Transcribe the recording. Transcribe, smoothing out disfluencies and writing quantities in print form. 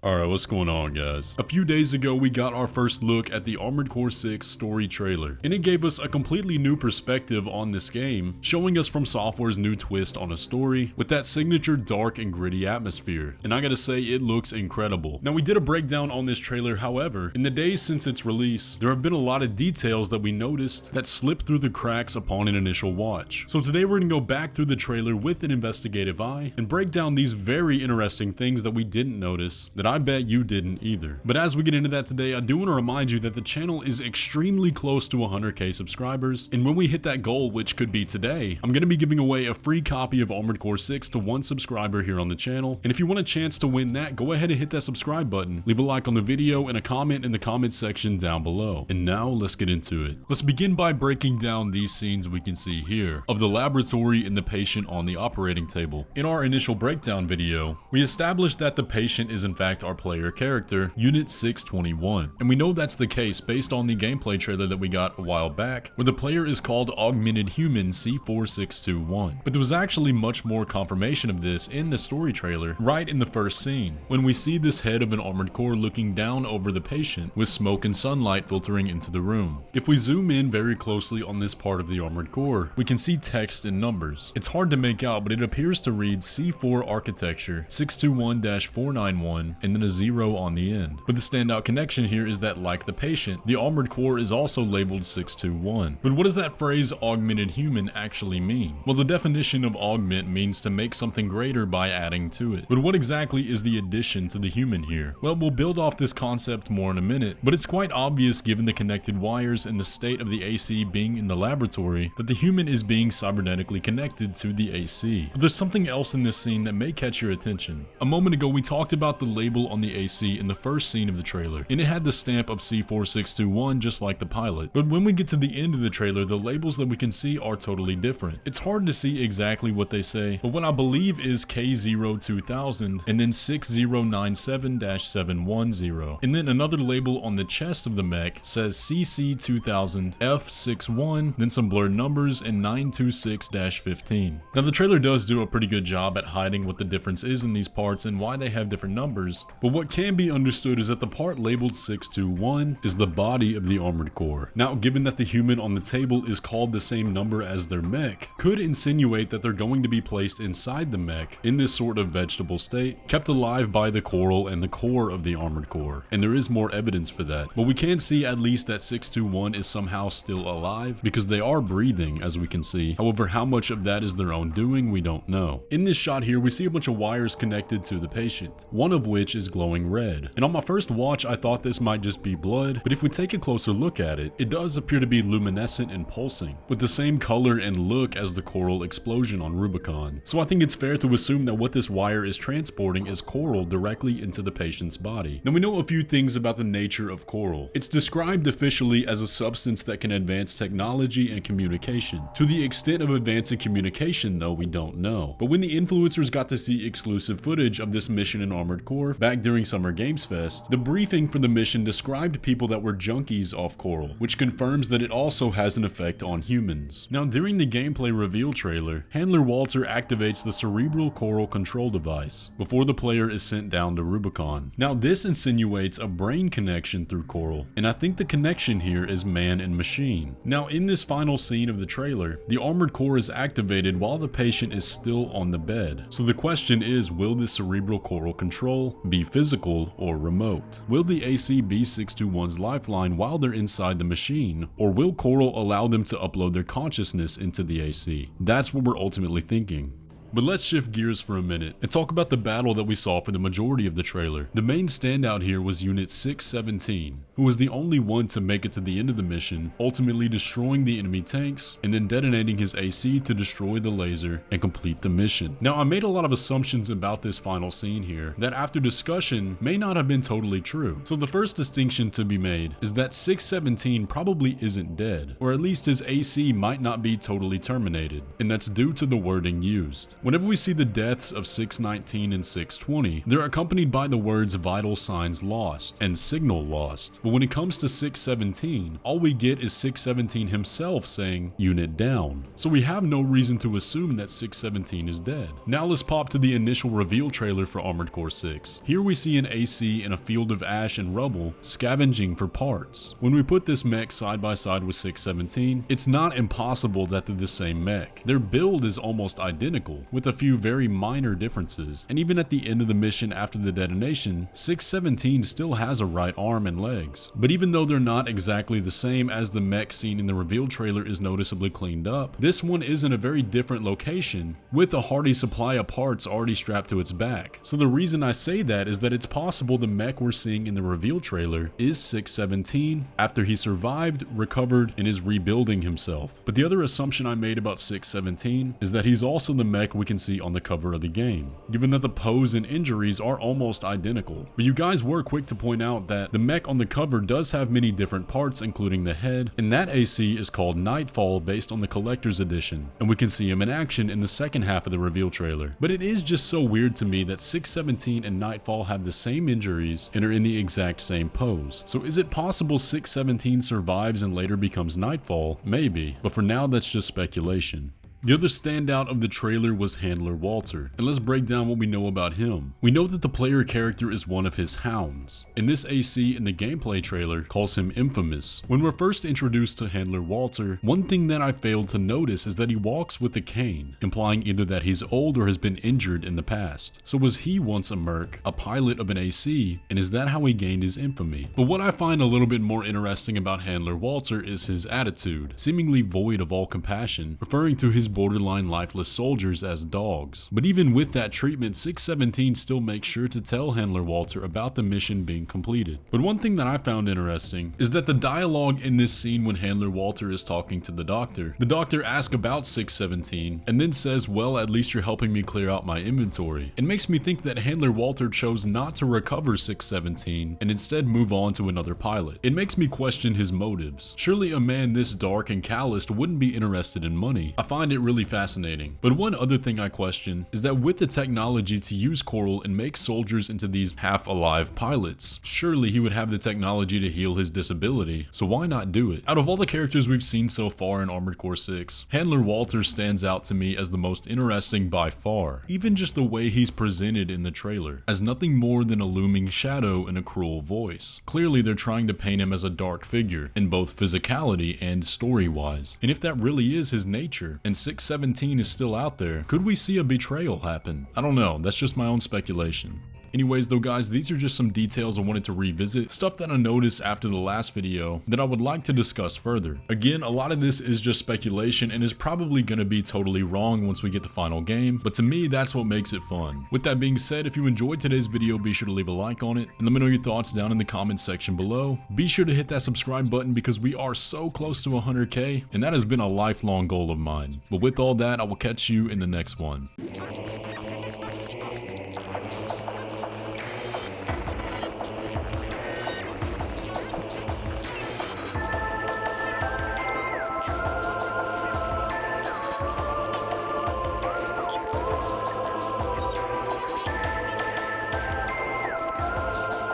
Alright, what's going on, guys? A few days ago, we got our first look at the Armored Core 6 story trailer, and it gave us a completely new perspective on this game, showing us FromSoftware's new twist on a story with that signature dark and gritty atmosphere, and I gotta say, it looks incredible. Now, we did a breakdown on this trailer, however, in the days since its release, there have been a lot of details that we noticed that slipped through the cracks upon an initial watch. So today we're gonna go back through the trailer with an investigative eye and break down these very interesting things that we didn't notice, that I bet you didn't either. But as we get into that today, I do want to remind you that the channel is extremely close to 100k subscribers, and when we hit that goal, which could be today, I'm going to be giving away a free copy of Armored Core 6 to one subscriber here on the channel. And if you want a chance to win that, go ahead and hit that subscribe button, leave a like on the video, and a comment in the comment section down below. And now let's get into it. Let's begin by breaking down these scenes we can see here of the laboratory and the patient on the operating table. In our initial breakdown video, we established that the patient is in fact our player character, Unit 621. And we know that's the case based on the gameplay trailer that we got a while back, where the player is called Augmented Human C4621. But there was actually much more confirmation of this in the story trailer right in the first scene, when we see this head of an armored core looking down over the patient with smoke and sunlight filtering into the room. If we zoom in very closely on this part of the armored core, we can see text and numbers. It's hard to make out, but it appears to read C4 Architecture 621-491 and then a 0 on the end. But the standout connection here is that, like the patient, the armored core is also labeled 621. But what does that phrase augmented human actually mean? Well, the definition of augment means to make something greater by adding to it. But what exactly is the addition to the human here? Well, we'll build off this concept more in a minute, but it's quite obvious given the connected wires and the state of the AC being in the laboratory that the human is being cybernetically connected to the AC. But there's something else in this scene that may catch your attention. A moment ago, we talked about the label on the AC in the first scene of the trailer, and it had the stamp of C4621 just like the pilot. But when we get to the end of the trailer, the labels that we can see are totally different. It's hard to see exactly what they say, but what I believe is K02000 and then 6097-710. And then another label on the chest of the mech says CC2000 F61, then some blurred numbers and 926-15. Now the trailer does do a pretty good job at hiding what the difference is in these parts and why they have different numbers, but what can be understood is that the part labeled 621 is the body of the armored core. Now, given that the human on the table is called the same number as their mech, could insinuate that they're going to be placed inside the mech in this sort of vegetable state, kept alive by the coral and the core of the armored core. And there is more evidence for that. But we can see at least that 621 is somehow still alive because they are breathing, as we can see. However, how much of that is their own doing, we don't know. In this shot here, we see a bunch of wires connected to the patient, one of which is glowing red. And on my first watch, I thought this might just be blood, but if we take a closer look at it, it does appear to be luminescent and pulsing, with the same color and look as the coral explosion on Rubicon. So I think it's fair to assume that what this wire is transporting is coral directly into the patient's body. Now, we know a few things about the nature of coral. It's described officially as a substance that can advance technology and communication. To the extent of advancing communication, though, we don't know. But when the influencers got to see exclusive footage of this mission in Armored Core back during Summer Games Fest, the briefing for the mission described people that were junkies off coral, which confirms that it also has an effect on humans. Now, during the gameplay reveal trailer, Handler Walter activates the cerebral coral control device before the player is sent down to Rubicon. Now, this insinuates a brain connection through coral, and I think the connection here is man and machine. Now, in this final scene of the trailer, the armored core is activated while the patient is still on the bed. So the question is, will this cerebral coral control be physical or remote? Will the AC be 621's lifeline while they're inside the machine, or will coral allow them to upload their consciousness into the AC? That's what we're ultimately thinking. But let's shift gears for a minute and talk about the battle that we saw for the majority of the trailer. The main standout here was Unit 617, who was the only one to make it to the end of the mission, ultimately destroying the enemy tanks and then detonating his AC to destroy the laser and complete the mission. Now, I made a lot of assumptions about this final scene here that after discussion may not have been totally true. So the first distinction to be made is that 617 probably isn't dead, or at least his AC might not be totally terminated, and that's due to the wording used. Whenever we see the deaths of 619 and 620, they're accompanied by the words vital signs lost and signal lost. But when it comes to 617, all we get is 617 himself saying unit down. So we have no reason to assume that 617 is dead. Now let's pop to the initial reveal trailer for Armored Core 6. Here we see an AC in a field of ash and rubble scavenging for parts. When we put this mech side by side with 617, it's not impossible that they're the same mech. Their build is almost identical, with a few very minor differences, and even at the end of the mission after the detonation, 617 still has a right arm and legs. But even though they're not exactly the same as the mech seen in the reveal trailer is noticeably cleaned up, this one is in a very different location, with a hearty supply of parts already strapped to its back. So the reason I say that is that it's possible the mech we're seeing in the reveal trailer is 617 after he survived, recovered, and is rebuilding himself. But the other assumption I made about 617 is that he's also the mech we can see on the cover of the game, given that the pose and injuries are almost identical. But you guys were quick to point out that the mech on the cover does have many different parts, including the head, and that AC is called Nightfall based on the collector's edition, and we can see him in action in the second half of the reveal trailer. But it is just so weird to me that 617 and Nightfall have the same injuries and are in the exact same pose. So is it possible 617 survives and later becomes Nightfall? Maybe, but for now that's just speculation. The other standout of the trailer was Handler Walter, and let's break down what we know about him. We know that the player character is one of his hounds, and this AC in the gameplay trailer calls him Infamous. When we're first introduced to Handler Walter, one thing that I failed to notice is that he walks with a cane, implying either that he's old or has been injured in the past. So was he once a merc, a pilot of an AC, and is that how he gained his infamy? But what I find a little bit more interesting about Handler Walter is his attitude, seemingly void of all compassion, referring to his borderline lifeless soldiers as dogs. But even with that treatment, 617 still makes sure to tell Handler Walter about the mission being completed. But one thing that I found interesting is that the dialogue in this scene when Handler Walter is talking to the doctor asks about 617 and then says, well, at least you're helping me clear out my inventory. It makes me think that Handler Walter chose not to recover 617 and instead move on to another pilot. It makes me question his motives. Surely a man this dark and calloused wouldn't be interested in money. I find it really fascinating. But one other thing I question is that with the technology to use coral and make soldiers into these half-alive pilots, surely he would have the technology to heal his disability, so why not do it? Out of all the characters we've seen so far in Armored Core 6, Handler Walter stands out to me as the most interesting by far, even just the way he's presented in the trailer, as nothing more than a looming shadow and a cruel voice. Clearly they're trying to paint him as a dark figure, in both physicality and story-wise. And if that really is his nature, and 617 is still out there, could we see a betrayal happen? I don't know, that's just my own speculation. Anyways though guys, these are just some details I wanted to revisit, stuff that I noticed after the last video that I would like to discuss further. Again, a lot of this is just speculation and is probably going to be totally wrong once we get the final game, but to me that's what makes it fun. With that being said, if you enjoyed today's video, be sure to leave a like on it and let me know your thoughts down in the comments section below. Be sure to hit that subscribe button because we are so close to 100k and that has been a lifelong goal of mine. But with all that, I will catch you in the next one.